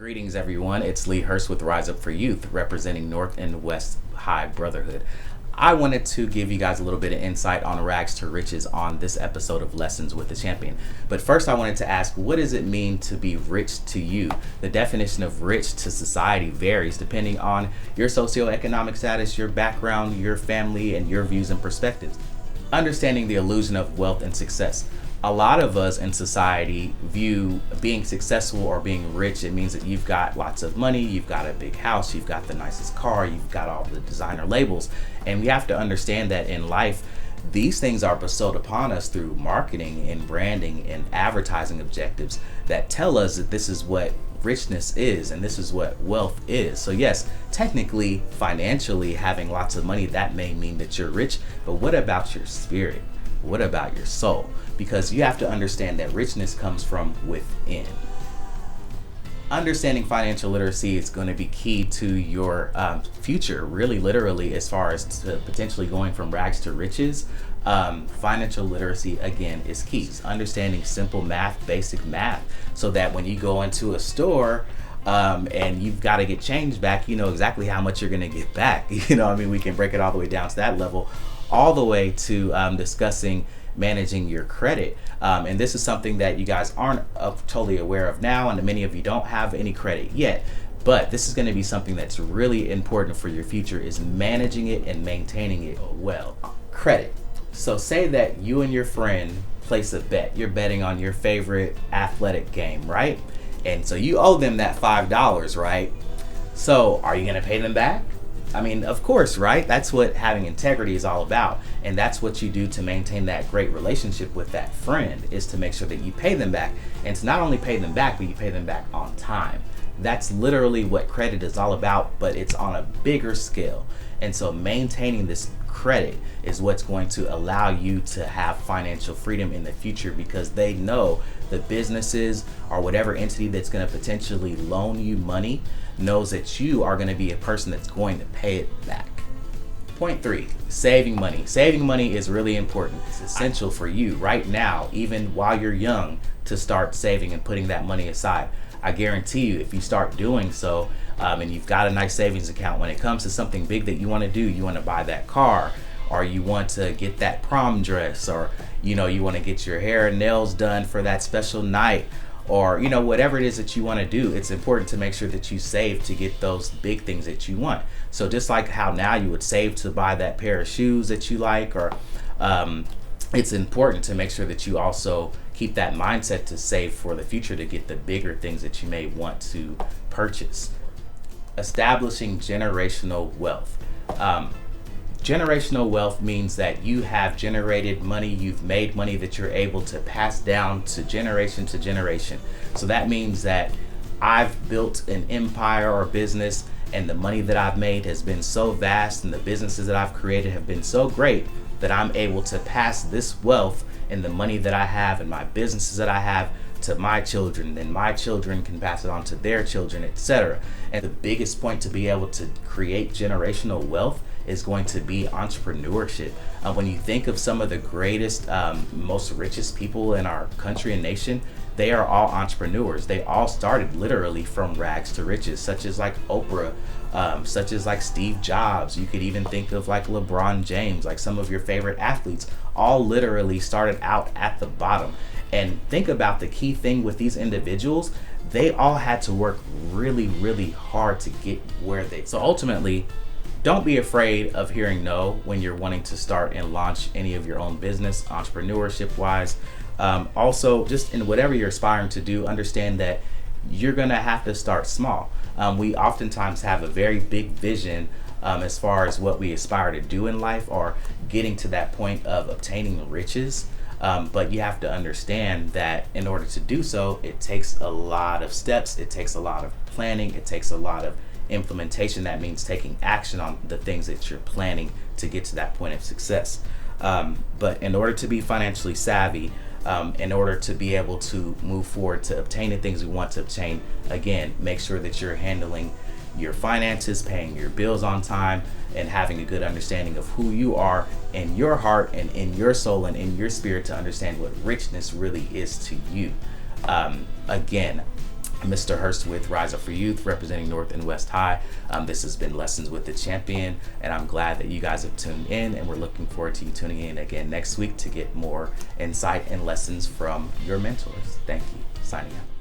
Greetings, everyone. It's Lee Hurst with Rise Up for Youth, representing North and West High Brotherhood. I wanted to give you guys a little bit of insight on rags to riches on this episode of Lessons with the Champion. But first, I wanted to ask, what does it mean to be rich to you? The definition of rich to society varies depending on your socioeconomic status, your background, your family, and your views and perspectives. Understanding the illusion of wealth and success. A lot of us in society view being successful or being rich, it means that you've got lots of money, you've got a big house, you've got the nicest car, you've got all the designer labels. And we have to understand that in life, these things are bestowed upon us through marketing and branding and advertising objectives that tell us that this is what richness is and this is what wealth is. So yes, technically, financially, having lots of money, that may mean that you're rich, but what about your spirit? What about your soul? Because you have to understand that richness comes from within. Understanding financial literacy is going to be key to your future, really literally, as far as to potentially going from rags to riches. Financial literacy, again, is key. Understanding simple math, basic math, so that when you go into a store and you've got to get change back, you know exactly how much you're going to get back. We can break it all the way down to that level, all the way to discussing managing your credit. And this is something that you guys aren't totally aware of now, and many of you don't have any credit yet. But this is going to be something that's really important for your future, is managing it and maintaining it well. Credit. So say that you and your friend place a bet. You're betting on your favorite athletic game, right? And so you owe them that $5, right? So are you going to pay them back? I mean, of course, right? That's what having integrity is all about. And that's what you do to maintain that great relationship with that friend, is to make sure that you pay them back. And to not only pay them back, but you pay them back on time. That's literally what credit is all about, but it's on a bigger scale. And so maintaining this credit is what's going to allow you to have financial freedom in the future, because they know the businesses or whatever entity that's going to potentially loan you money knows that you are going to be a person that's going to pay it back. Point 3, saving money. Saving money is really important. It's essential for you right now, even while you're young, to start saving and putting that money aside. I guarantee you, if you start doing so, and you've got a nice savings account, when it comes to something big that you want to do, you want to buy that car, or you want to get that prom dress, or you want to get your hair and nails done for that special night, or whatever it is that you want to do, it's important to make sure that you save to get those big things that you want. So just like how now you would save to buy that pair of shoes that you like, or it's important to make sure that you also keep that mindset to save for the future to get the bigger things that you may want to purchase. Establishing generational wealth. Generational wealth means that you have generated money, you've made money that you're able to pass down to generation to generation. So that means that I've built an empire or business, and the money that I've made has been so vast, and the businesses that I've created have been so great, that I'm able to pass this wealth and the money that I have and my businesses that I have to my children, then my children can pass it on to their children, etc. And the biggest point to be able to create generational wealth is going to be entrepreneurship. When you think of some of the greatest, most richest people in our country and nation, they are all entrepreneurs. They all started literally from rags to riches, such as like Oprah, such as like Steve Jobs. You could even think of like LeBron James, like some of your favorite athletes, all literally started out at the bottom. And think about the key thing with these individuals, they all had to work really, really hard to get where they. So ultimately, don't be afraid of hearing no when you're wanting to start and launch any of your own business, entrepreneurship wise. Also, just in whatever you're aspiring to do, understand that you're going to have to start small. We oftentimes have a very big vision as far as what we aspire to do in life, or getting to that point of obtaining riches. But you have to understand that in order to do so, it takes a lot of steps, it takes a lot of planning, it takes a lot of implementation. That means taking action on the things that you're planning to get to that point of success. But in order to be financially savvy, in order to be able to move forward to obtain the things we want to obtain, again, make sure that you're handling your finances, paying your bills on time, and having a good understanding of who you are in your heart and in your soul and in your spirit, to understand what richness really is to you. Again, Mr. Hurst with Rise Up for Youth, representing North and West High. This has been Lessons with the Champion, and I'm glad that you guys have tuned in, and we're looking forward to you tuning in again next week to get more insight and lessons from your mentors. Thank you. Signing out.